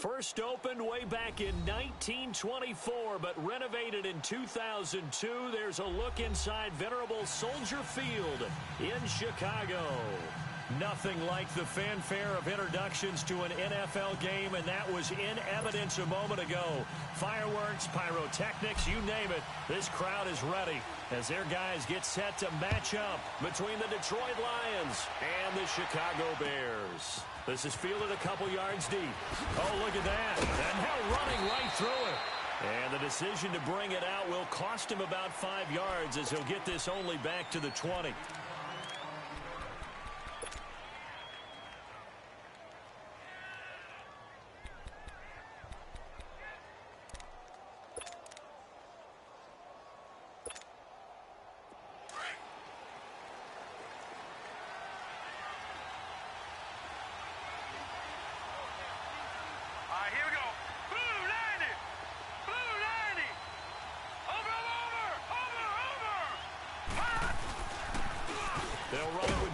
First opened way back in 1924, but renovated in 2002. There's a look inside venerable Soldier Field in Chicago. Nothing like the fanfare of introductions to an NFL game, and that was in evidence a moment ago. Fireworks, pyrotechnics, you name it. This crowd is ready as their guys get set to match up between the Detroit Lions and the Chicago Bears. This is fielded a couple yards deep. Oh, look at that. And now running right through it. And the decision to bring it out will cost him about 5 yards as he'll get this only back to the 20.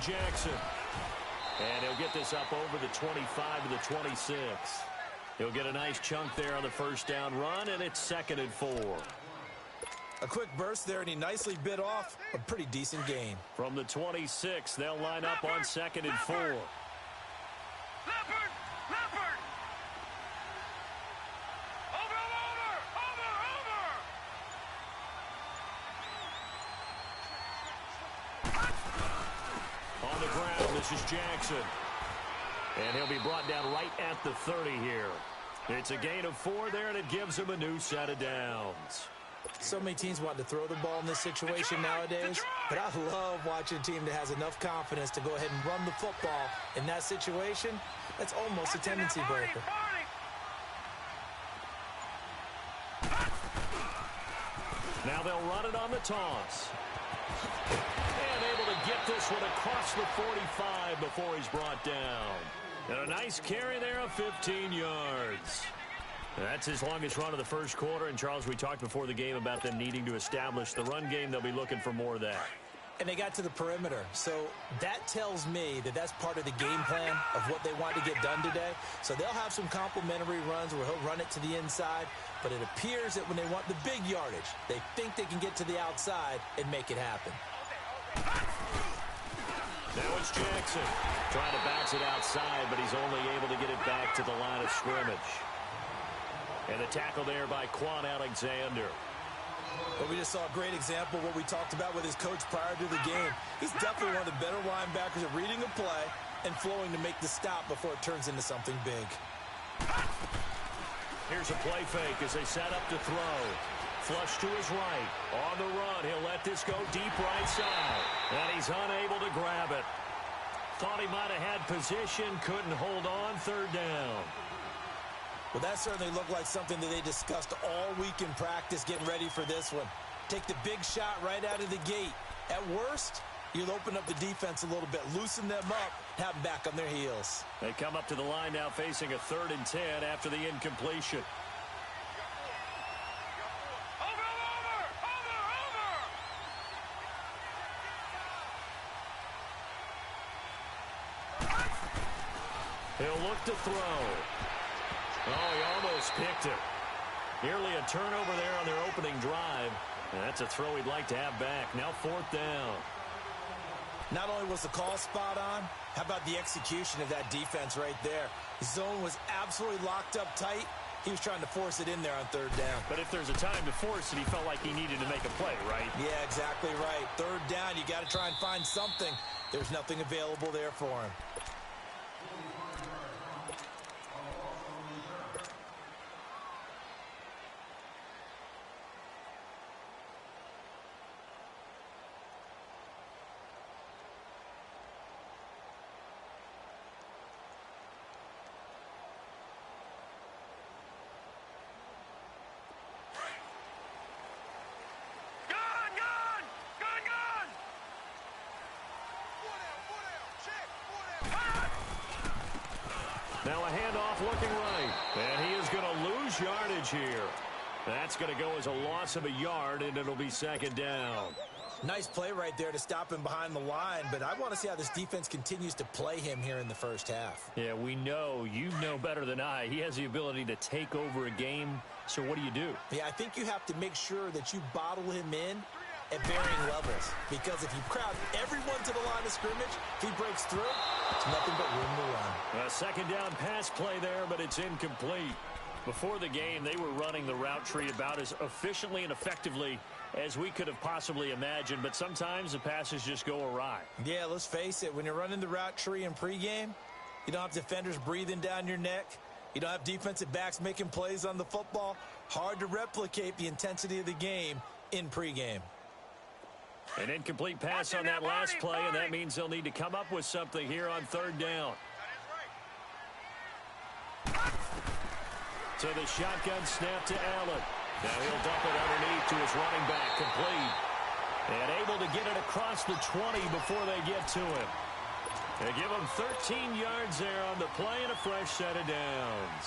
Jackson. And he'll get this up over the 25 to the 26. He'll get a nice chunk there on the first down run, and it's 2nd and 4. A quick burst there, and he nicely bit off a pretty decent gain. From the 26, they'll line up on 2nd and 4. Leopard! On the ground, this is Jackson. And he'll be brought down right at the 30 here. It's a gain of 4 there, and it gives him a new set of downs. So many teams want to throw the ball in this situation nowadays, but I love watching a team that has enough confidence to go ahead and run the football in that situation. That's almost a tendency breaker. Now they'll run it on the toss. And able to get this one across the 45 before he's brought down. And a nice carry there of 15 yards. That's his longest run of the first quarter. And, Charles, we talked before the game about them needing to establish the run game. They'll be looking for more of that. And they got to the perimeter. So that tells me that that's part of the game plan of what they want to get done today. So they'll have some complimentary runs where he'll run it to the inside. But it appears that when they want the big yardage, they think they can get to the outside and make it happen. Now it's Jackson trying to bounce it outside, but he's only able to get it back to the line of scrimmage. And the tackle there by Quan Alexander. Well, we just saw a great example of what we talked about with his coach prior to the game. He's definitely one of the better linebackers at reading a play and flowing to make the stop before it turns into something big. Here's a play fake as they set up to throw. Flush to his right. On the run, he'll let this go deep right side. And he's unable to grab it. Thought he might have had position, couldn't hold on, third down. Well, that certainly looked like something that they discussed all week in practice getting ready for this one. Take the big shot right out of the gate. At worst, you'll open up the defense a little bit, loosen them up, have them back on their heels. They come up to the line now facing a 3rd and 10 after the incompletion. He'll look to throw. Oh, he almost picked it. Nearly a turnover there on their opening drive. And that's a throw he'd like to have back. Now 4th down. Not only was the call spot on, how about the execution of that defense right there? The zone was absolutely locked up tight. He was trying to force it in there on 3rd down. But if there's a time to force it, he felt like he needed to make a play, right? Yeah, exactly right. 3rd down, you got to try and find something. There's nothing available there for him. Now a handoff looking right. And he is going to lose yardage here. That's going to go as a loss of a yard, and it'll be 2nd down. Nice play right there to stop him behind the line, but I want to see how this defense continues to play him here in the first half. Yeah, we know. You know better than I. He has the ability to take over a game. So what do? Yeah, I think you have to make sure that you bottle him in at varying levels, because if you crowd everyone to the line of scrimmage, if he breaks through, it's nothing but room to run. A 2nd down pass play there, but it's incomplete. Before the game, they were running the route tree about as efficiently and effectively as we could have possibly imagined, but sometimes the passes just go awry. Yeah, let's face it, when you're running the route tree in pregame, you don't have defenders breathing down your neck. You don't have defensive backs making plays on the football. Hard to replicate the intensity of the game in pregame. An incomplete pass on that last play, and that means they'll need to come up with something here on 3rd down. So the shotgun snap to Allen. Now he'll dump it underneath to his running back, complete. And able to get it across the 20 before they get to him. They give him 13 yards there on the play and a fresh set of downs.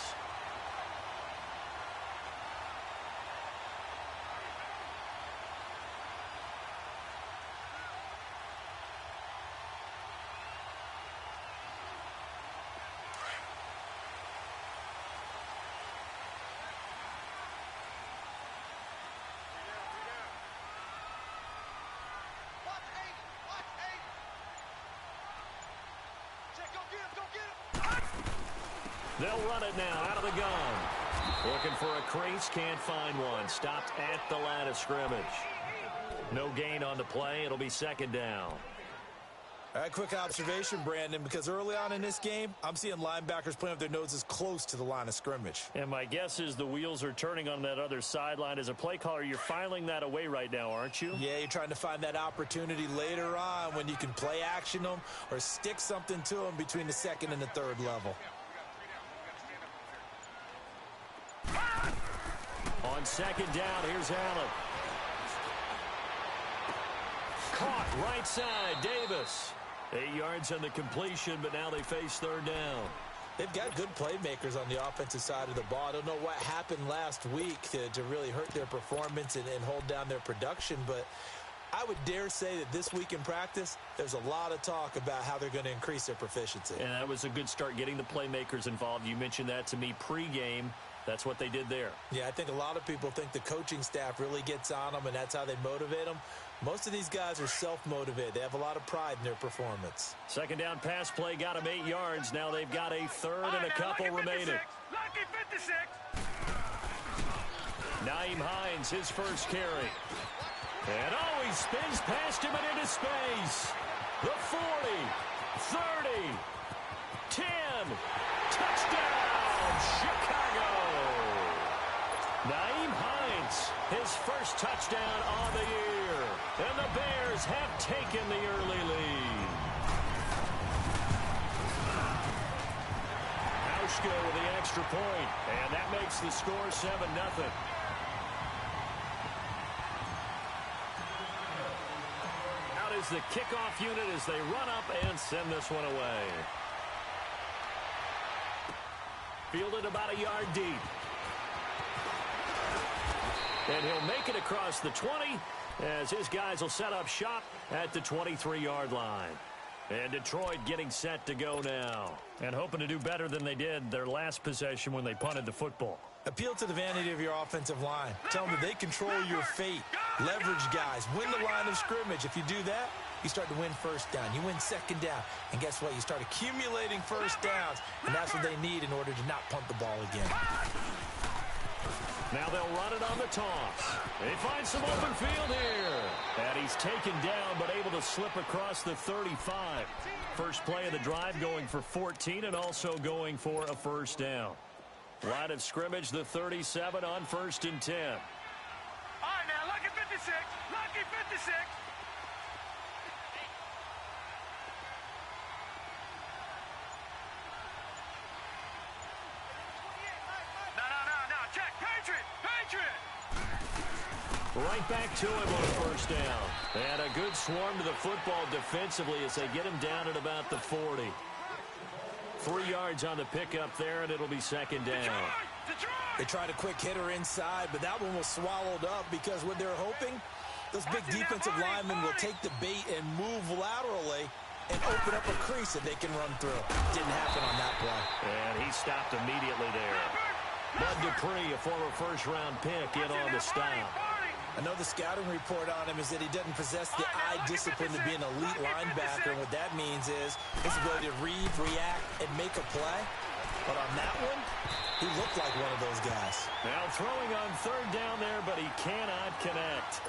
They'll run it now out of the gun. Looking for a crease, can't find one. Stopped at the line of scrimmage. No gain on the play. It'll be 2nd down. All right, quick observation, Brandon, because early on in this game, I'm seeing linebackers playing with their noses close to the line of scrimmage. And my guess is the wheels are turning on that other sideline. As a play caller, you're filing that away right now, aren't you? Yeah, you're trying to find that opportunity later on when you can play action them or stick something to them between the 2nd and the 3rd level. On 2nd down, here's Allen. Caught right side, Davis. 8 yards on the completion, but now they face 3rd down. They've got good playmakers on the offensive side of the ball. I don't know what happened last week to really hurt their performance and hold down their production, but I would dare say that this week in practice, there's a lot of talk about how they're going to increase their proficiency. And that was a good start getting the playmakers involved. You mentioned that to me pregame. That's what they did there. Yeah, I think a lot of people think the coaching staff really gets on them, and that's how they motivate them. Most of these guys are self-motivated. They have a lot of pride in their performance. 2nd down pass play got them 8 yards. Now they've got a 3rd and a couple remaining. Lucky 56. Nyheim Hines, his first carry. And he spins past him and into space. The 40, 30, 10. Touchdown, Chicago. Nyheim Hines, his first touchdown on the year. And the Bears have taken the early lead. Hauschka with the extra point, and that makes the score 7-0. Out is the kickoff unit as they run up and send this one away. Fielded about a yard deep. And he'll make it across the 20 as his guys will set up shop at the 23-yard line. And Detroit getting set to go now. And hoping to do better than they did their last possession when they punted the football. Appeal to the vanity of your offensive line. Tell them that they control your fate. Leverage guys. Win the line of scrimmage. If you do that, you start to win first down. You win second down. And guess what? You start accumulating first downs. And that's what they need in order to not punt the ball again. Now they'll run it on the toss. They find some open field here. And he's taken down but able to slip across the 35. First play of the drive going for 14 and also going for a first down. Line of scrimmage, the 37 on 1st and 10. All right, now, lucky 56. Lucky 56. No. Check. Patriot. Right back to him on first down. And a good swarm to the football defensively as they get him down at about the 40. 3 yards on the pickup there, and it'll be second down. They tried a quick hitter inside, but that one was swallowed up because what they're hoping, those big defensive linemen will take the bait and move laterally and open up a crease that they can run through. Didn't happen on that play. And he stopped immediately there. Bud Dupree, a former first-round pick, in on the stop. I know the scouting report on him is that he doesn't possess the eye discipline to be an elite linebacker. And what that means is his ability to read, react, and make a play. But on that one, he looked like one of those guys. Now throwing on third down there, but he cannot connect.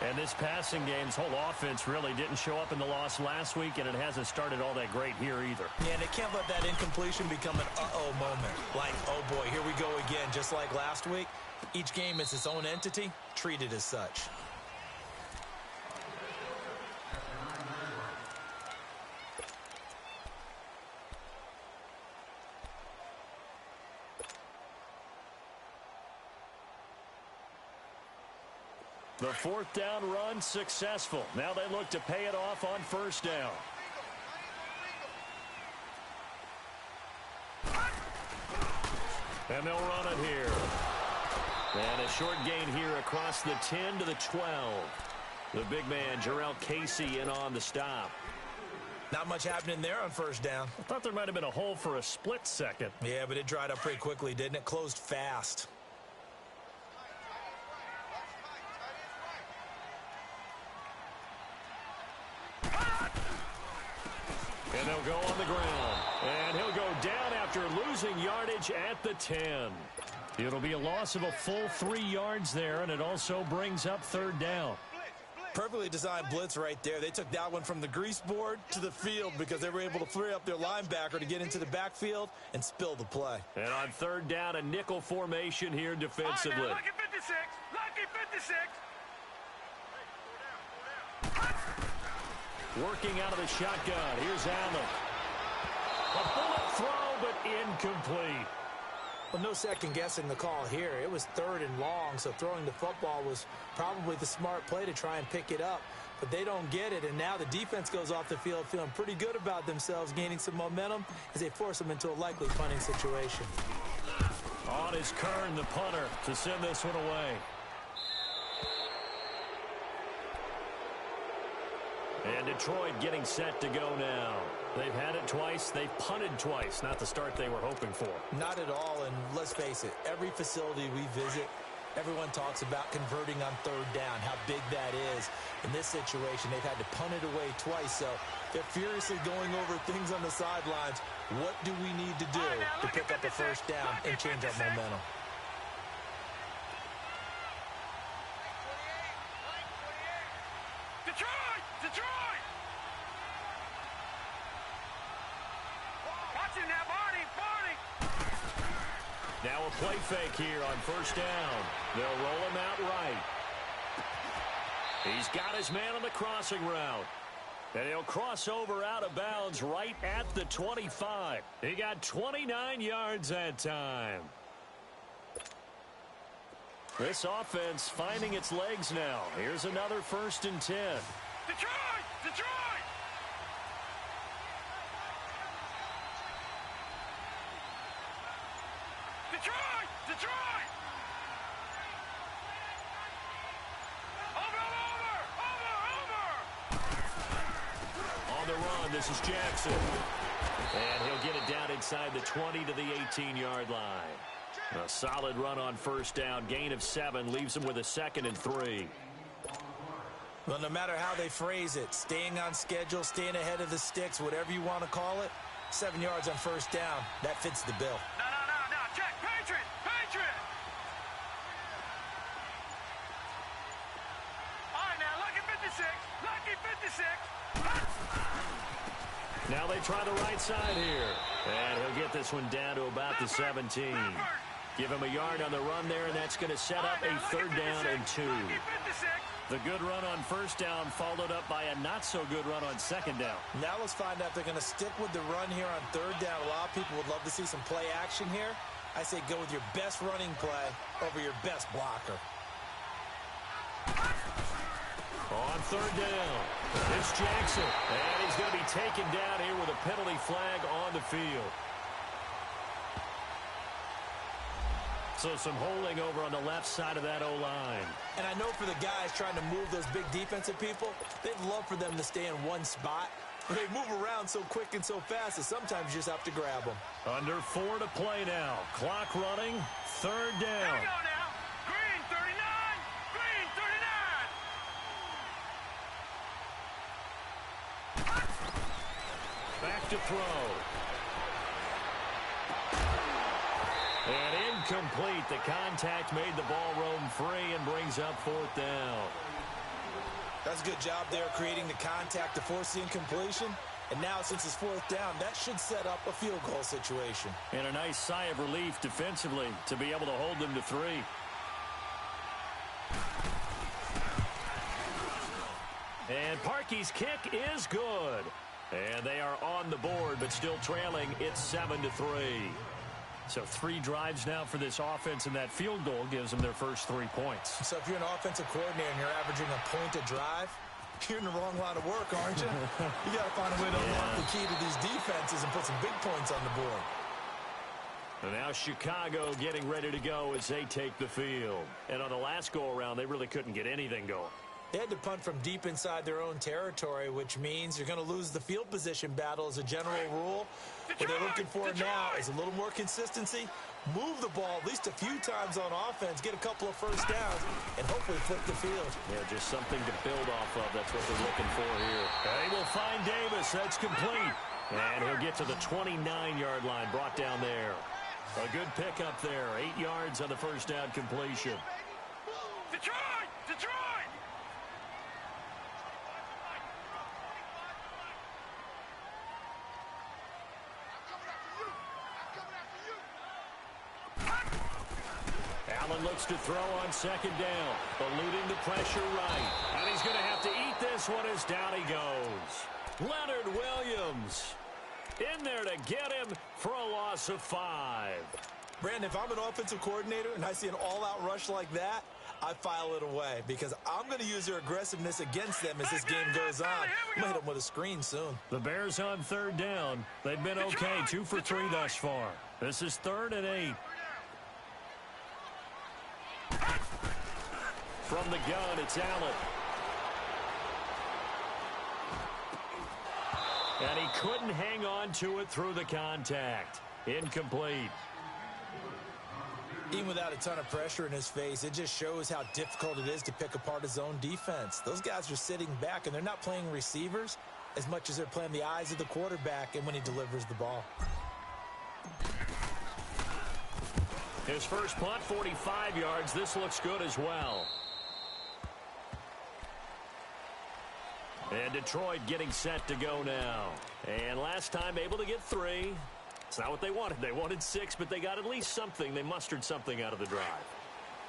And this passing game's whole offense really didn't show up in the loss last week, and it hasn't started all that great here either. Yeah, and they can't let that incompletion become an uh-oh moment. Like, oh boy, here we go again, just like last week. Each game is its own entity, treated as such. The 4th down run successful. Now they look to pay it off on first down. And they'll run it here. And a short gain here across the 10 to the 12. The big man, Jarrell Casey, in on the stop. Not much happening there on first down. I thought there might have been a hole for a split second. Yeah, but it dried up pretty quickly, didn't it? Closed fast. And they'll go on the ground. And he'll go down after losing yardage at the 10. It'll be a loss of a full 3 yards there, and it also brings up third down. Perfectly designed blitz right there. They took that one from the grease board to the field because they were able to free up their linebacker to get into the backfield and spill the play. And on third down, a nickel formation here defensively. All right, now, lucky 56. Lucky 56. Working out of the shotgun. Here's Allen. A bullet throw, but incomplete. Well, no second guessing the call here. It was 3rd and long, so throwing the football was probably the smart play to try and pick it up. But they don't get it, and now the defense goes off the field feeling pretty good about themselves, gaining some momentum as they force them into a likely punting situation. On is Kern, the punter, to send this one away. And Detroit getting set to go now. They've had it twice. They've punted twice. Not the start they were hoping for. Not at all, and let's face it, every facility we visit, everyone talks about converting on third down, how big that is. In this situation, they've had to punt it away twice, so they're furiously going over things on the sidelines. What do we need to do to pick up a first down and change our momentum? Watch him now, Barney, Barney. Now a play fake here on first down. They'll roll him out right. He's got his man on the crossing route. And he'll cross over out of bounds right at the 25. He got 29 yards that time. This offense finding its legs now. Here's another 1st and 10. Detroit! Detroit! Detroit! Detroit! On the run, this is Jackson. And he'll get it down inside the 20 to the 18-yard line. A solid run on first down. Gain of 7 leaves him with a 2nd and 3. Well, no matter how they phrase it, staying on schedule, staying ahead of the sticks, whatever you want to call it, 7 yards on first down, that fits the bill. No, check, Patriot, Patriot! All right, now, lucky 56, lucky 56. Now they try the right side here. And he'll get this one down to about the 17. Give him a yard on the run there, and that's going to set up a 3rd down and 2. The good run on first down followed up by a not-so-good run on 2nd down. Now let's find out if they're going to stick with the run here on 3rd down. A lot of people would love to see some play action here. I say go with your best running play over your best blocker. On 3rd down, it's Jackson. And he's going to be taken down here with a penalty flag on the field. So some holding over on the left side of that O-line. And I know for the guys trying to move those big defensive people, they'd love for them to stay in one spot. But they move around so quick and so fast that sometimes you just have to grab them. Under 4 to play now. Clock running. 3rd down. There we go now. Green 39. Green 39. Back to throw. And incomplete. The contact made the ball roam free and brings up 4th down. That's a good job there creating the contact to force the incompletion. And now since it's 4th down, that should set up a field goal situation. And a nice sigh of relief defensively to be able to hold them to 3. And Parkey's kick is good. And they are on the board, but still trailing. It's 7-3. So 3 drives now for this offense, and that field goal gives them their first 3 points. So if you're an offensive coordinator and you're averaging a point a drive, you're in the wrong line of work, aren't you? You got to find a way to unlock the key to these defenses and put some big points on the board. And now Chicago getting ready to go as they take the field. And on the last go-around, they really couldn't get anything going. They had to punt from deep inside their own territory, which means you're going to lose the field position battle as a general rule. What they're looking for now is a little more consistency, move the ball at least a few times on offense, get a couple of first downs, and hopefully flip the field. Yeah, just something to build off of. That's what they're looking for here. They will find Davis. That's complete. And he'll get to the 29-yard line, brought down there. A good pickup there. 8 yards on the first down completion. Detroit! Detroit! Allen looks to throw on 2nd down, eluding the pressure right. And he's going to have to eat this one as down he goes. Leonard Williams in there to get him for a loss of 5. Brandon, if I'm an offensive coordinator and I see an all-out rush like that, I file it away because I'm going to use their aggressiveness against them as this game goes on. I'm going to hit them with a screen soon. The Bears on 3rd down. They've been okay, 2 for 3 thus far. This is 3rd and 8. From the gun, it's Allen. And he couldn't hang on to it through the contact. Incomplete. Even without a ton of pressure in his face, it just shows how difficult it is to pick apart his own defense. Those guys are sitting back, and they're not playing receivers as much as they're playing the eyes of the quarterback and when he delivers the ball. His first punt, 45 yards. This looks good as well. And Detroit getting set to go now. And last time able to get 3. It's not what they wanted. They wanted 6, but they got at least something. They mustered something out of the drive.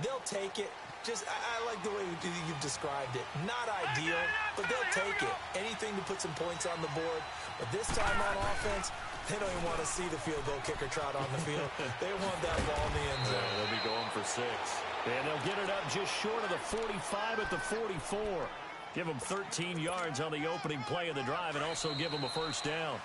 They'll take it. I like the way you've described it. Not ideal, but they'll take it. Anything to put some points on the board. But this time on offense, they don't even want to see the field goal kicker trot on the field. They want that ball in the end zone. Yeah, they'll be going for 6. And they'll get it up just short of the 45 at the 44. Give them 13 yards on the opening play of the drive and also give them a first down.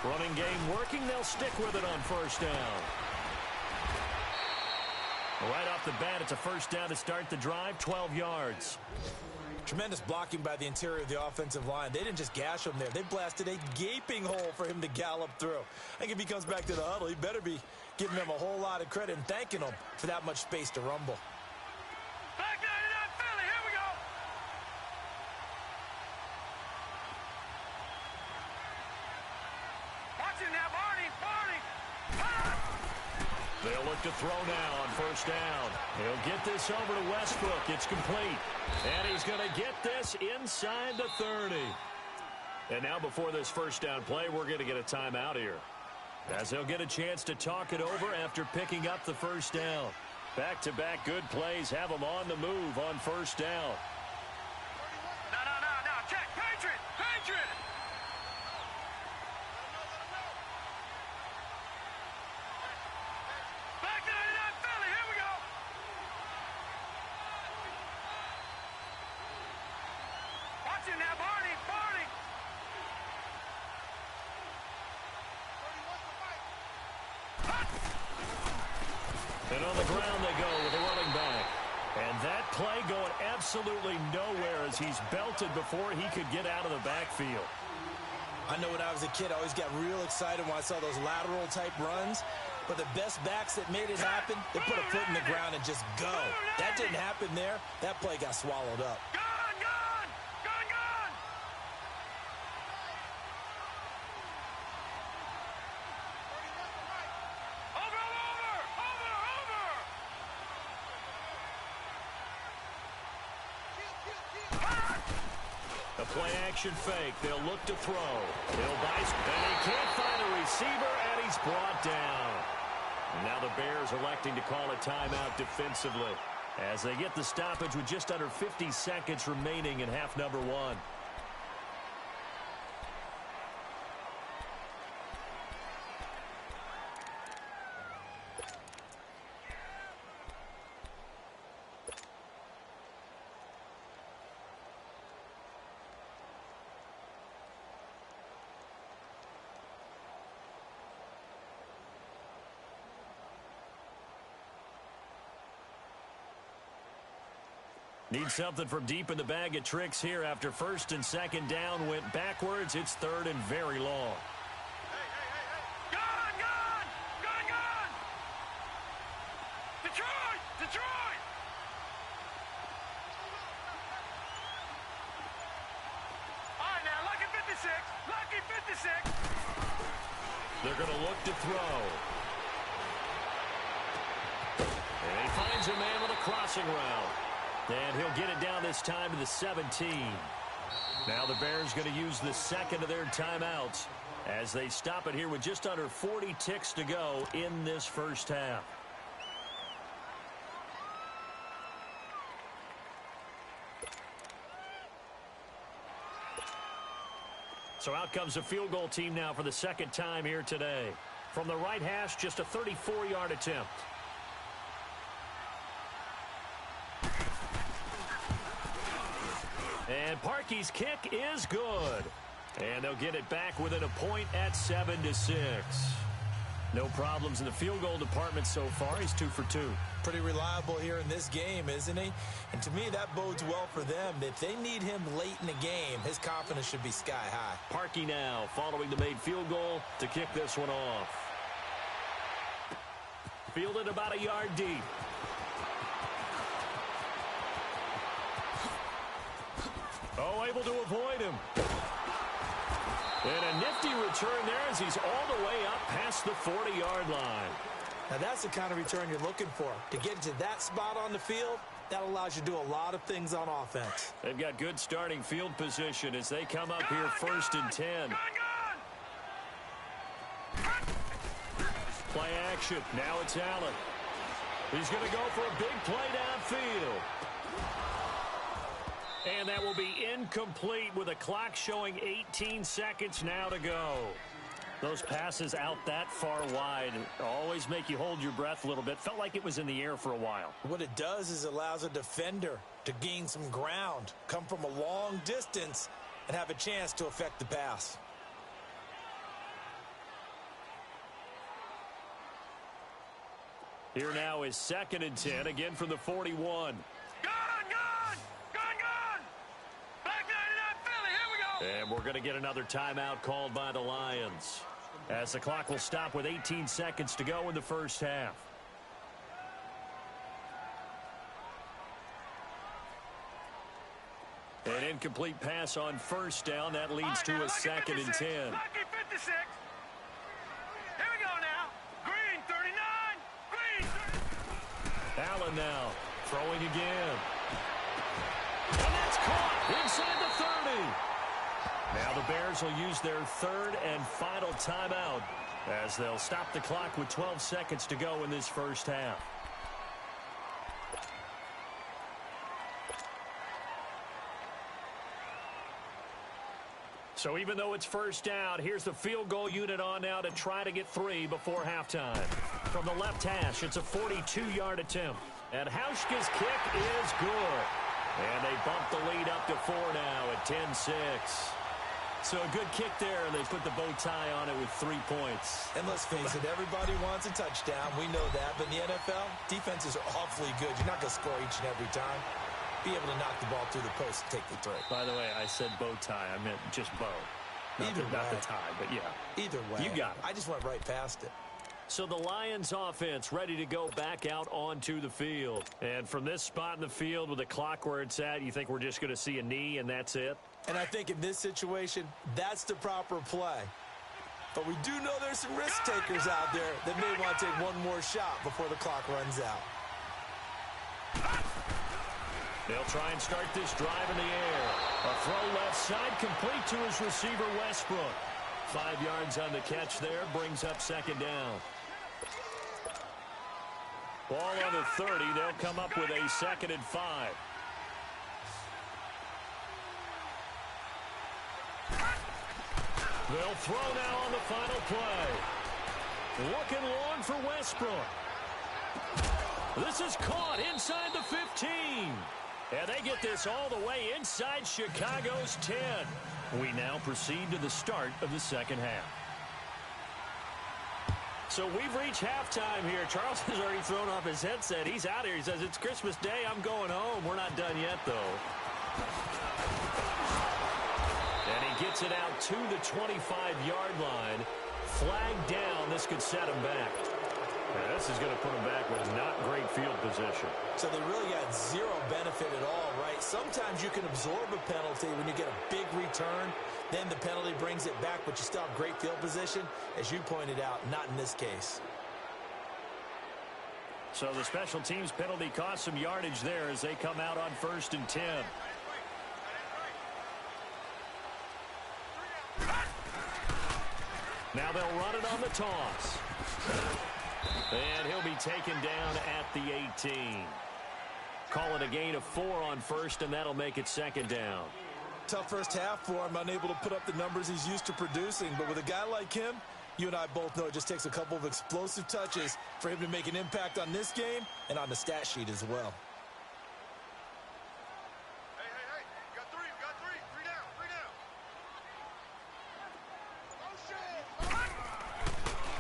Running game working. They'll stick with it on first down. Right off the bat, it's a first down to start the drive, 12 yards. Tremendous blocking by the interior of the offensive line. They didn't just gash him there. They blasted a gaping hole for him to gallop through. I think if he comes back to the huddle, he better be giving them a whole lot of credit and thanking them for that much space to rumble. Back 99 Philly, here we go. Watch it now, Barney. They'll look to throw now on first down. He'll get this over to Westbrook. It's complete. And he's going to get this inside the 30. And now before this first down play, we're going to get a timeout here, as they'll get a chance to talk it over after picking up the first down. Back-to-back good plays have them on the move on first down. No. Check. Patriot. Back 99 Philly, here we go. Watch it now, Barney. And on the ground they go with a running back. And that play going absolutely nowhere as he's belted before he could get out of the backfield. I know when I was a kid, I always got real excited when I saw those lateral-type runs. But the best backs that made it happen, they put a foot in the ground and just go. That didn't happen there. That play got swallowed up. Gone. A play-action fake. They'll look to throw. He'll buy, and he can't find a receiver, and he's brought down. And now the Bears electing to call a timeout defensively as they get the stoppage with just under 50 seconds remaining in half number 1. Need something from deep in the bag of tricks here after first and second down went backwards. It's third and very long. Gone. Detroit. All right, now, lucky 56. They're going to look to throw. And he finds a man with a crossing route. And he'll get it down this time to the 17. Now the Bears going to use the second of their timeouts as they stop it here with just under 40 ticks to go in this first half. So out comes the field goal team now for the second time here today. From the right hash, just a 34-yard attempt. And Parkey's kick is good. And they'll get it back within a point at 7-6. No problems in the field goal department so far. He's 2 for 2. Pretty reliable here in this game, isn't he? And to me, that bodes well for them. If they need him late in the game, his confidence should be sky high. Parkey now following the made field goal to kick this one off. Fielded about a yard deep. Oh, able to avoid him. And a nifty return there as he's all the way up past the 40-yard line. Now, that's the kind of return you're looking for. To get to that spot on the field, that allows you to do a lot of things on offense. They've got good starting field position as they come up here 1st and 10. Play action. Now it's Allen. He's going to go for a big play downfield. And that will be incomplete with a clock showing 18 seconds now to go. Those passes out that far wide always make you hold your breath a little bit. Felt like it was in the air for a while. What it does is it allows a defender to gain some ground, come from a long distance, and have a chance to affect the pass. Here now is 2nd and 10, again from the 41. And we're going to get another timeout called by the Lions, as the clock will stop with 18 seconds to go in the first half. An incomplete pass on 1st down. That leads to a 2nd and 10. Lucky 56. Here we go now. Green 39. Green 30. Allen now throwing again. And that's caught inside the 30. Now the Bears will use their 3rd and final timeout as they'll stop the clock with 12 seconds to go in this first half. So even though it's 1st down, here's the field goal unit on now to try to get 3 before halftime. From the left hash, it's a 42-yard attempt. And Hauschka's kick is good. And they bump the lead up to 4 now at 10-6. So a good kick there, and they put the bow tie on it with 3 points. And let's face it, everybody wants a touchdown. We know that. But in the NFL, defenses are awfully good. You're not going to score each and every time. Be able to knock the ball through the post and take the 3. By the way, I said bow tie. I meant just bow. Not the tie, but yeah. Either way. You got it. I just went right past it. So the Lions offense ready to go back out onto the field. And from this spot in the field with the clock where it's at, you think we're just going to see a knee and that's it? And I think in this situation, that's the proper play. But we do know there's some risk takers out there that may want to take one more shot before the clock runs out. They'll try and start this drive in the air. A throw left side complete to his receiver, Westbrook. 5 yards on the catch there, brings up 2nd down. Ball on the 30. They'll come up with a 2nd and 5. They'll throw now on the final play. Looking long for Westbrook. This is caught inside the 15. And they get this all the way inside Chicago's 10. We now proceed to the start of the second half. So we've reached halftime here. Charles has already thrown off his headset. He's out here. He says, it's Christmas Day. I'm going home. We're not done yet, though. And he gets it out to the 25-yard line. Flag down. This could set him back. And this is going to put him back with not great field position. So they really got zero benefit at all, right? Sometimes you can absorb a penalty when you get a big return. Then the penalty brings it back, but you still have great field position. As you pointed out, not in this case. So the special teams penalty cost some yardage there as they come out on 1st and 10. Now they'll run it on the toss. And he'll be taken down at the 18. Call it a gain of 4 on 1st, and that'll make it 2nd down. Tough first half for him, unable to put up the numbers he's used to producing. But with a guy like him, you and I both know it just takes a couple of explosive touches for him to make an impact on this game and on the stat sheet as well. Hey, you got 3, you got 3. 3 down, 3 down.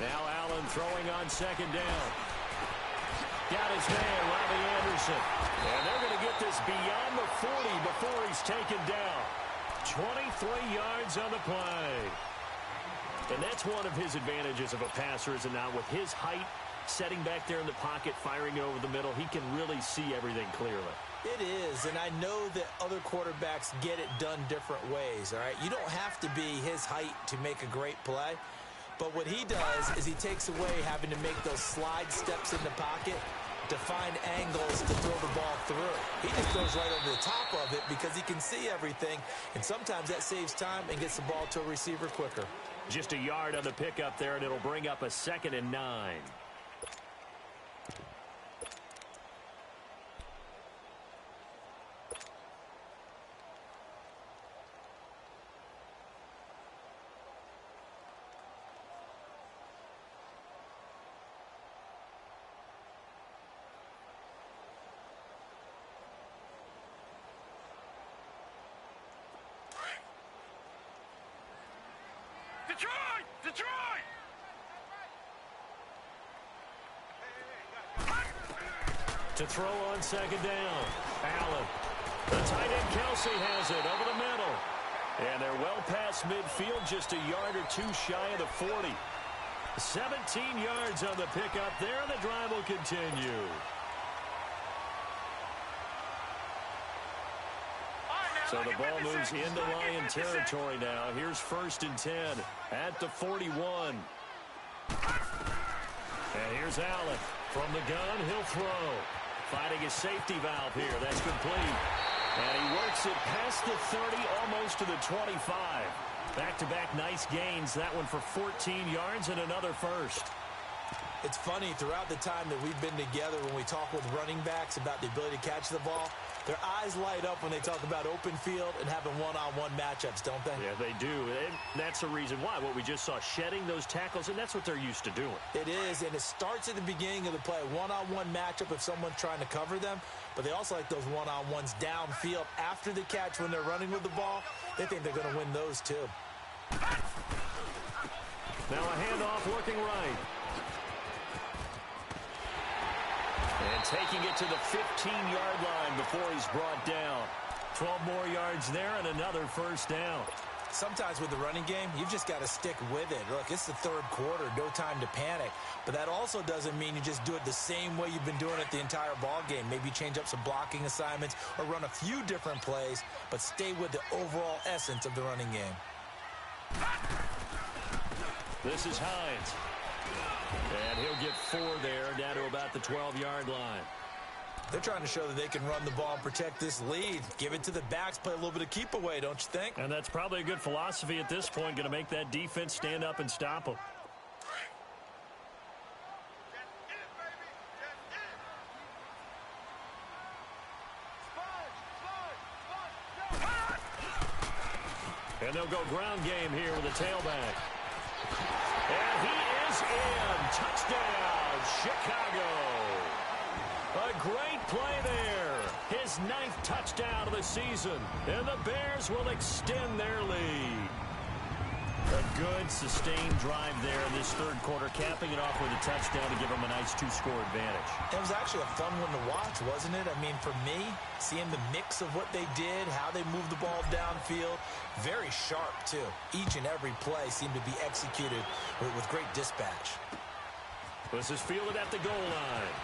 Now Allen throwing on 2nd down. Got his man, Robbie Anderson. And they're going to get this beyond the 40 before he's taken down. 23 yards on the play. And that's one of his advantages of a passer, is it not? With his height, Setting back there in the pocket, firing it over the middle, he can really see everything clearly. It is, and I know that other quarterbacks get it done different ways, all right? You don't have to be his height to make a great play, but what he does is he takes away having to make those slide steps in the pocket to find angles to throw the ball through. He just throws right over the top of it because he can see everything, and sometimes that saves time and gets the ball to a receiver quicker. Just a yard on the pickup there, and it'll bring up a 2nd and 9. Detroit! Detroit! To throw on 2nd down. Allen. The tight end Kelsey has it over the middle. And they're well past midfield, just a yard or two shy of the 40. 17 yards on the pickup there, and the drive will continue. So the ball moves into Lion territory now. Here's 1st and 10 at the 41. And here's Allen. From the gun, he'll throw. Finding his safety valve here. That's complete. And he works it past the 30, almost to the 25. Back-to-back nice gains. That one for 14 yards and another first. It's funny, throughout the time that we've been together, when we talk with running backs about the ability to catch the ball, their eyes light up when they talk about open field and having one-on-one matchups, don't they? Yeah, they do. And that's the reason why. What we just saw, shedding those tackles, and that's what they're used to doing. It is, and it starts at the beginning of the play. One-on-one matchup if someone's trying to cover them, but they also like those one-on-ones downfield after the catch when they're running with the ball. They think they're going to win those, too. Now a handoff looking right. And taking it to the 15-yard line before he's brought down. 12 more yards there and another first down. Sometimes with the running game, you've just got to stick with it. Look, it's the 3rd quarter, no time to panic. But that also doesn't mean you just do it the same way you've been doing it the entire ball game. Maybe change up some blocking assignments or run a few different plays, but stay with the overall essence of the running game. This is Hines. And he'll get 4 there, down to about the 12-yard line. They're trying to show that they can run the ball and protect this lead. Give it to the backs, play a little bit of keep away, don't you think? And that's probably a good philosophy at this point, going to make that defense stand up and stop them. And they'll go ground game here with a tailback. And he is in. Touchdown, Chicago. A great play there. His 9th touchdown of the season. And the Bears will extend their lead. A good, sustained drive there in this 3rd quarter, capping it off with a touchdown to give them a nice 2-score advantage. It was actually a fun one to watch, wasn't it? I mean, for me, seeing the mix of what they did, how they moved the ball downfield, very sharp, too. Each and every play seemed to be executed with great dispatch. This is fielded at the goal line.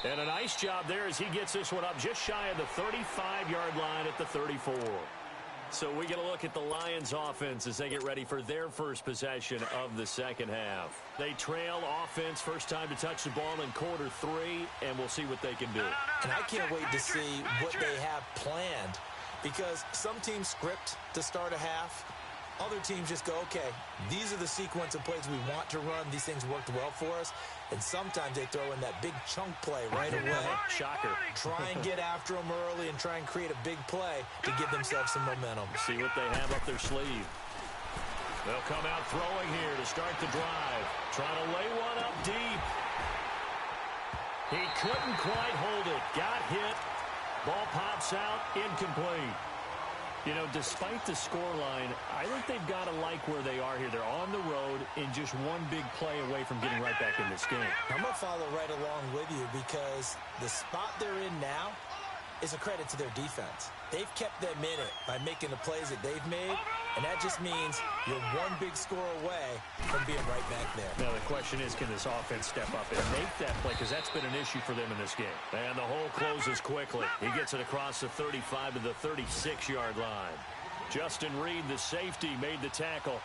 And a nice job there as he gets this one up just shy of the 35-yard line at the 34. So we get a look at the Lions offense as they get ready for their first possession of the 2nd half. They trail offense, first time to touch the ball in quarter 3, and we'll see what they can do. And I can't wait to see what they have planned, because some teams script to start a half. Other teams just go, okay, these are the sequence of plays we want to run. These things worked well for us. And sometimes they throw in that big chunk play right away. Shocker. Try and get after them early and try and create a big play to give themselves some momentum. See what they have up their sleeve. They'll come out throwing here to start the drive. Trying to lay one up deep. He couldn't quite hold it. Got hit. Ball pops out. Incomplete. You know, despite the scoreline, I think they've got to like where they are here. They're on the road and just one big play away from getting right back in this game. I'm going to follow right along with you because the spot they're in now is a credit to their defense. They've kept them in it by making the plays that they've made, and that just means you're one big score away from being right back there. Now, the question is, can this offense step up and make that play? Because that's been an issue for them in this game. And the hole closes quickly. He gets it across the 35 to the 36-yard line. Justin Reed, the safety, made the tackle.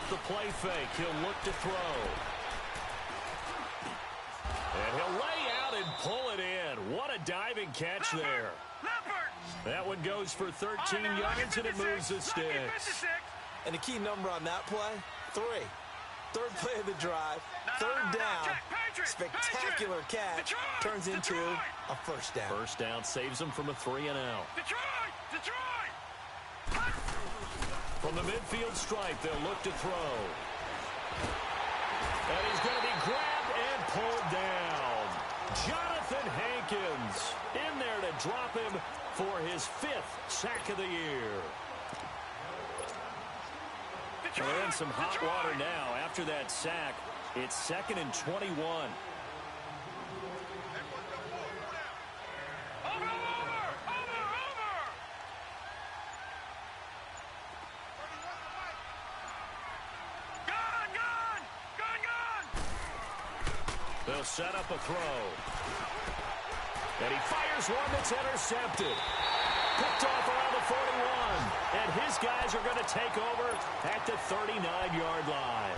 The play fake. He'll look to throw. And he'll lay out and pull it in. What a diving catch there. That one goes for 13 yards, and it moves the sticks. And the key number on that play, 3. Third play of the drive, third down, spectacular catch, turns into a first down. First down saves them from a 3-and-out. Detroit! From the midfield stripe, they'll look to throw. And he's going to be grabbed and pulled down. Jonathan Hankins in there to drop him for his 5th sack of the year. They're in some hot water now. After that sack, it's 2nd and 21. They'll set up a throw. And he fires one that's intercepted. Picked off around the 41. And his guys are going to take over at the 39-yard line.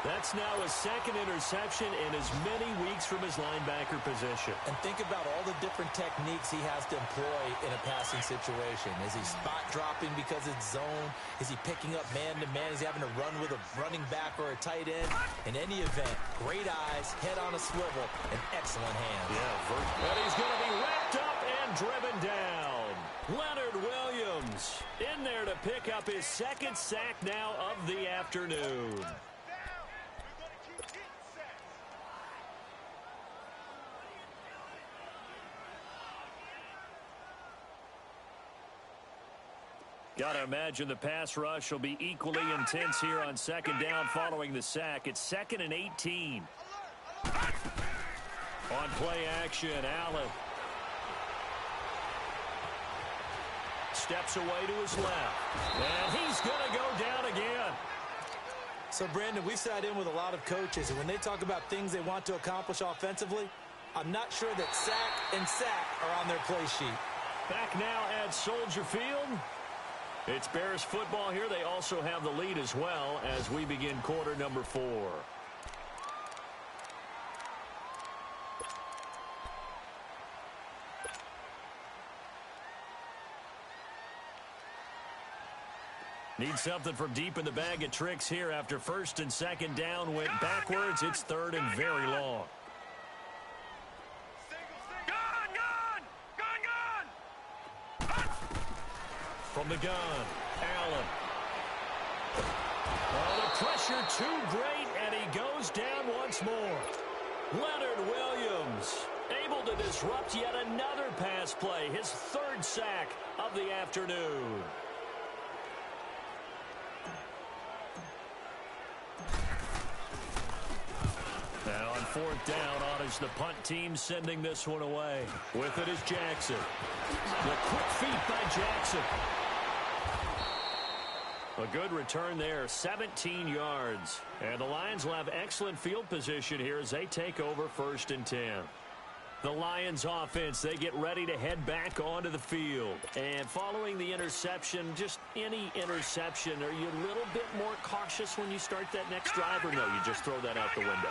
That's now his 2nd interception in as many weeks from his linebacker position. And think about all the different techniques he has to employ in a passing situation. Is he spot dropping because it's zone? Is he picking up man-to-man? Is he having to run with a running back or a tight end? In any event, great eyes, head on a swivel, and excellent hands. Yeah, and he's going to be wrapped up and driven down. Leonard Williams in there to pick up his 2nd sack now of the afternoon. Got to imagine the pass rush will be equally intense here on 2nd down following the sack. It's 2nd and 18. On play action, Allen steps away to his left. And he's going to go down again. So, Brandon, we sat in with a lot of coaches, and when they talk about things they want to accomplish offensively, I'm not sure that sack and sack are on their play sheet. Back now at Soldier Field. It's Bears football here. They also have the lead as well as we begin quarter number 4. Need something from deep in the bag of tricks here after 1st and 2nd down went backwards. It's 3rd and very long. From the gun, Allen. Oh, the pressure too great, and he goes down once more. Leonard Williams able to disrupt yet another pass play, his 3rd sack of the afternoon. Now on 4th down, on is the punt team sending this one away. With it is Jackson. The quick feet by Jackson. A good return there, 17 yards. And the Lions will have excellent field position here as they take over 1st and 10. The Lions offense, they get ready to head back onto the field. And following the interception, just any interception, are you a little bit more cautious when you start that next drive, or no, you just throw that out the window?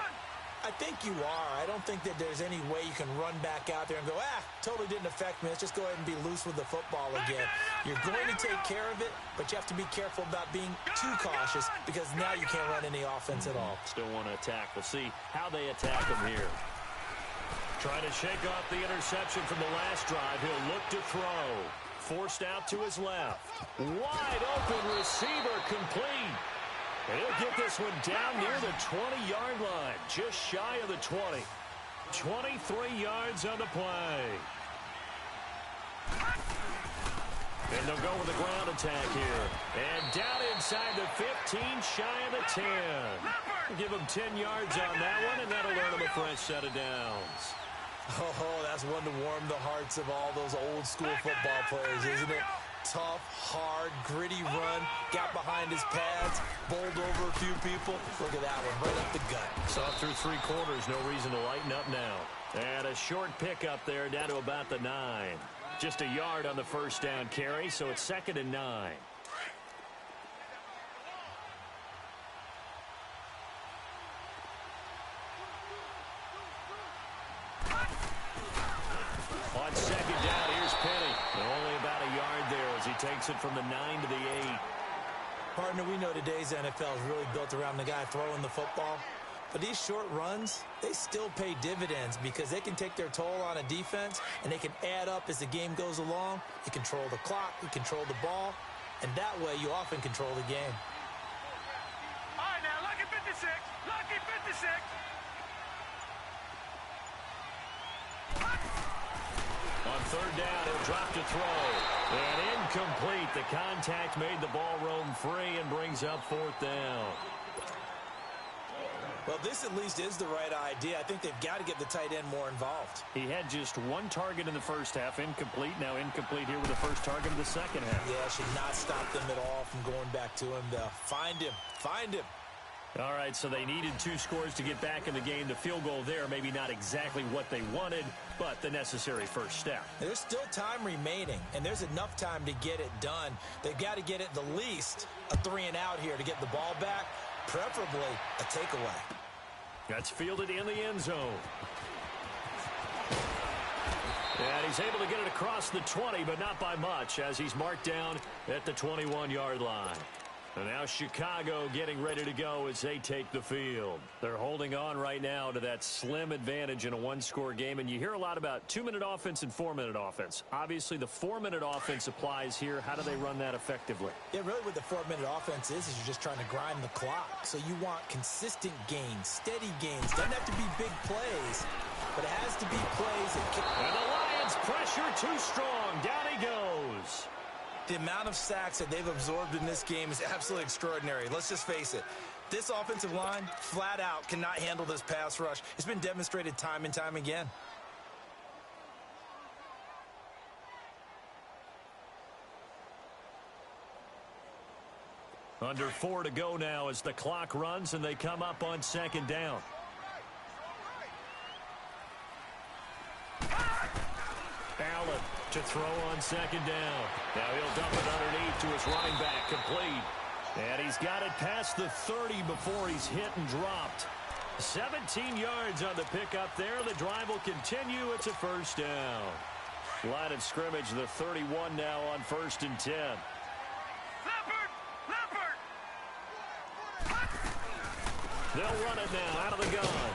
I think you are. I don't think that there's any way you can run back out there and go, totally didn't affect me. Let's just go ahead and be loose with the football again. You're going to take care of it, but you have to be careful about being too cautious because now you can't run any offense at all. Still want to attack. We'll see how they attack him here. Trying to shake off the interception from the last drive. He'll look to throw. Forced out to his left. Wide open receiver complete. And he'll get this one down near the 20-yard line, just shy of the 20. 23 yards on the play. And they'll go with the ground attack here. And down inside the 15, shy of the 10. Give them 10 yards on that one, and that'll earn them a fresh set of downs. Oh, that's one to warm the hearts of all those old school football players, isn't it? Tough, hard, gritty run, got behind his pads, bowled over a few people. Look at that one, right up the gut. Saw through 3 quarters, no reason to lighten up now. And a short pickup there down to about the 9. Just a yard on the first down carry, so it's 2nd and 9. On 2nd down, here's Penny. Only about a yard there as he takes it from the 9 to the 8. Partner, we know today's NFL is really built around the guy throwing the football. But these short runs, they still pay dividends because they can take their toll on a defense, and they can add up as the game goes along. You control the clock, you control the ball, and that way you often control the game. All right, now, lucky 56. Lucky 56. On 3rd down, he'll drop to throw. And incomplete. The contact made the ball roam free and brings up 4th down. Well, this at least is the right idea. I think they've got to get the tight end more involved. He had just 1 target in the first half, incomplete. Now incomplete here with the first target of the second half. Yeah, should not stop them at all from going back to him. Find him. Find him. All right, so they needed 2 scores to get back in the game. The field goal there, maybe not exactly what they wanted, but the necessary first step. There's still time remaining, and there's enough time to get it done. They've got to get at the least a 3 and out here to get the ball back, preferably a takeaway. That's fielded in the end zone. And he's able to get it across the 20, but not by much, as he's marked down at the 21-yard line. And now Chicago getting ready to go as they take the field. They're holding on right now to that slim advantage in a 1-score game. And you hear a lot about 2-minute offense and 4-minute offense. Obviously, the 4-minute offense applies here. How do they run that effectively? Yeah, really what the 4-minute offense is you're just trying to grind the clock. So you want consistent gains, steady gains. Doesn't have to be big plays, but it has to be plays that can... And the Lions pressure too strong. Down he goes. The amount of sacks that they've absorbed in this game is absolutely extraordinary. Let's just face it. This offensive line, flat out, cannot handle this pass rush. It's been demonstrated time and time again. Under 4 to go now as the clock runs and they come up on 2nd down. Allen to throw on 2nd down. Now he'll dump it underneath to his running back, complete. And he's got it past the 30 before he's hit and dropped. 17 yards on the pickup there. The drive will continue. It's a first down. Line of scrimmage, the 31 now on 1st and 10. They'll run it now out of the gun.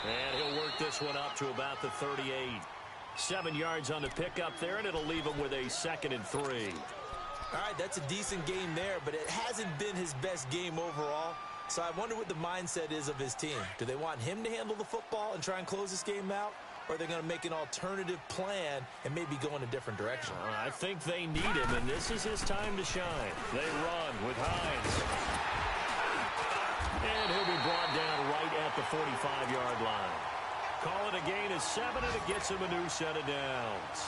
And he'll work this one up to about the 38. 7 yards on the pickup there, and it'll leave him with a 2nd and 3. All right, that's a decent game there, but it hasn't been his best game overall. So I wonder what the mindset is of his team. Do they want him to handle the football and try and close this game out? Or are they going to make an alternative plan and maybe go in a different direction? I think they need him, and this is his time to shine. They run with Hines. And he'll be brought down right at the 45-yard line. Call it a gain of 7, and it gets him a new set of downs.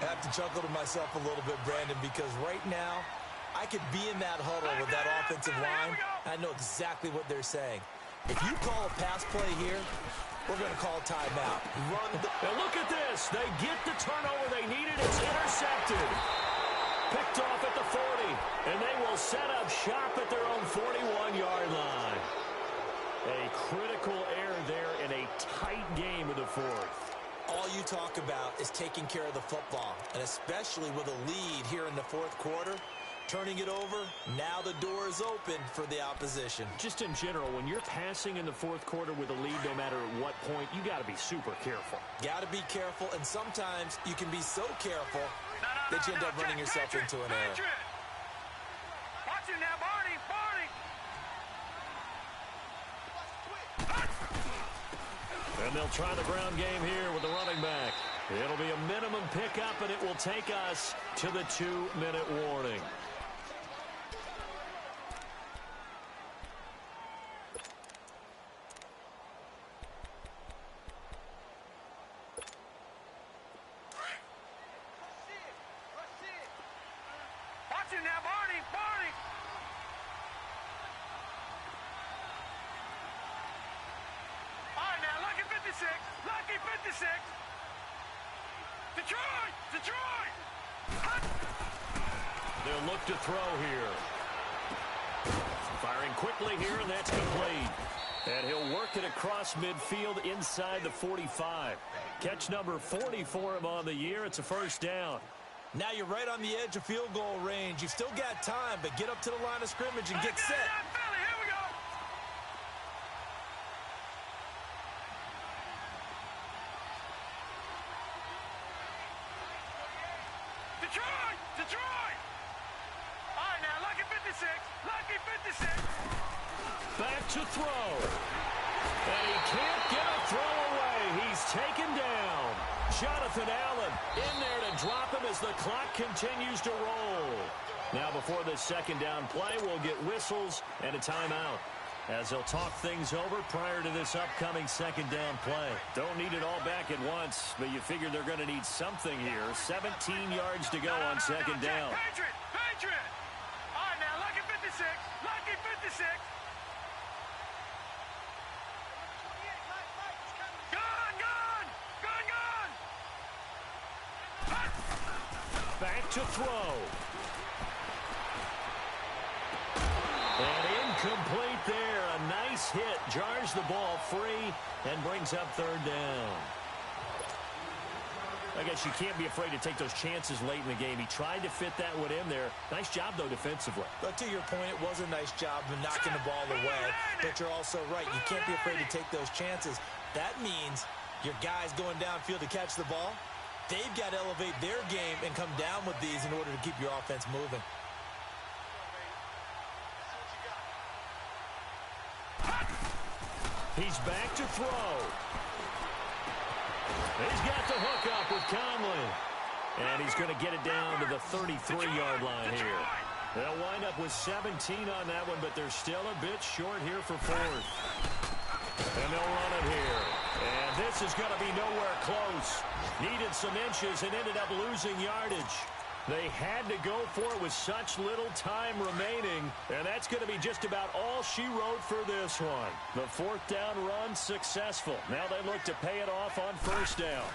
I have to chuckle to myself a little bit, Brandon, because right now I could be in that huddle with that offensive line. I know exactly what they're saying. If you call a pass play here, we're going to call timeout. Run the... Now look at this. They get the turnover they needed. It's intercepted. Picked off at the 40. And they will set up shop at their own 41-yard line. A critical error there in a tight game of the 4th. All you talk about is taking care of the football, and especially with a lead here in the 4th quarter, turning it over, now the door is open for the opposition. Just in general, when you're passing in the 4th quarter with a lead, no matter at what point, you got to be super careful. Got to be careful, and sometimes you can be so careful that you end up running yourself into an error. Watch it now, Barney. And they'll try the ground game here with the running back. It'll be a minimum pickup, and it will take us to the 2-minute warning. Watch it now, Barney, Barney. All right, now, lucky 56, lucky 56. Detroit, Detroit. They'll look to throw here. Firing quickly here, and that's complete. And he'll work it across midfield inside the 45. Catch number 40 for him on the year. It's a first down. Now you're right on the edge of field goal range. You've still got time, but get up to the line of scrimmage and get set. Philly, here we go. Detroit, Detroit. All right, now, lucky 56, lucky 56. Back to throw. And he can't get a throw away. He's taken down. Jonathan Allen in there to drop him as the clock continues to roll. Now before this second down play, we'll get whistles and a timeout as they'll talk things over prior to this upcoming second down play. Don't need it all back at once, but you figure they're going to need something here. 17 yards to go on second down. Patriot, Patriot. All right, now, lucky 56, lucky 56. Back to throw. And incomplete there. A nice hit. Jars the ball free and brings up third down. I guess you can't be afraid to take those chances late in the game. He tried to fit that one in there. Nice job, though, defensively. But to your point, it was a nice job of knocking the ball away. But you're also right. You can't be afraid to take those chances. That means your guys going downfield to catch the ball, they've got to elevate their game and come down with these in order to keep your offense moving. He's back to throw. He's got the hook up with Conley. And he's going to get it down to the 33-yard line here. They'll wind up with 17 on that one, but they're still a bit short here for fourth. And they'll run it here. And this is going to be nowhere close. Needed some inches and ended up losing yardage. They had to go for it with such little time remaining, and that's going to be just about all she wrote for this one. The fourth down run successful. Now they look to pay it off on first down.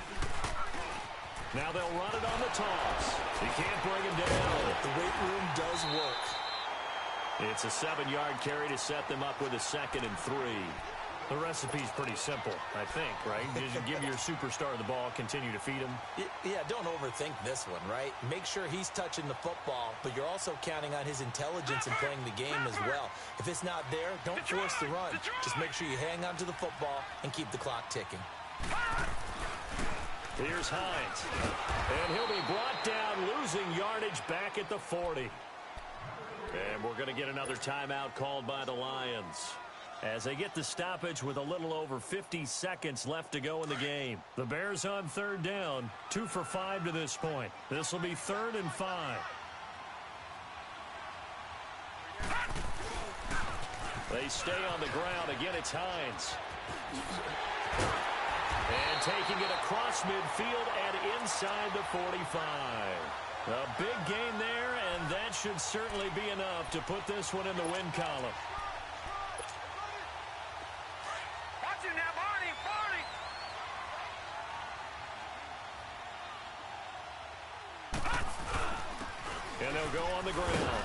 Now they'll run it on the toss. He can't bring him down. The weight room does work. It's a 7-yard carry to set them up with a 2nd and 3. The recipe's pretty simple, I think, right? Just give your superstar the ball, continue to feed him. Yeah, don't overthink this one, right? Make sure he's touching the football, but you're also counting on his intelligence in playing the game as well. If it's not there, don't force the run. Just make sure you hang on to the football and keep the clock ticking. Here's Hines. And he'll be brought down, losing yardage back at the 40. And we're going to get another timeout called by the Lions as they get the stoppage with a little over 50 seconds left to go in the game. The Bears on third down, 2 for 5 to this point. This will be 3rd and 5. They stay on the ground. Again, it's Hines. And taking it across midfield and inside the 45. A big gain there, and that should certainly be enough to put this one in the win column. Watch it now, Barney, Barney. And they'll go on the ground.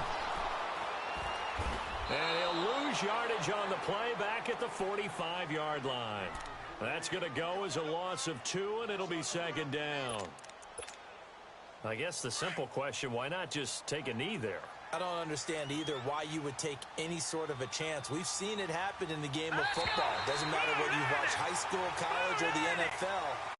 And he'll lose yardage on the play back at the 45-yard line. That's going to go as a loss of 2, and it'll be 2nd down. I guess the simple question, why not just take a knee there? I don't understand either why you would take any sort of a chance. We've seen it happen in the game of football. It doesn't matter whether you watch high school, college, or the NFL.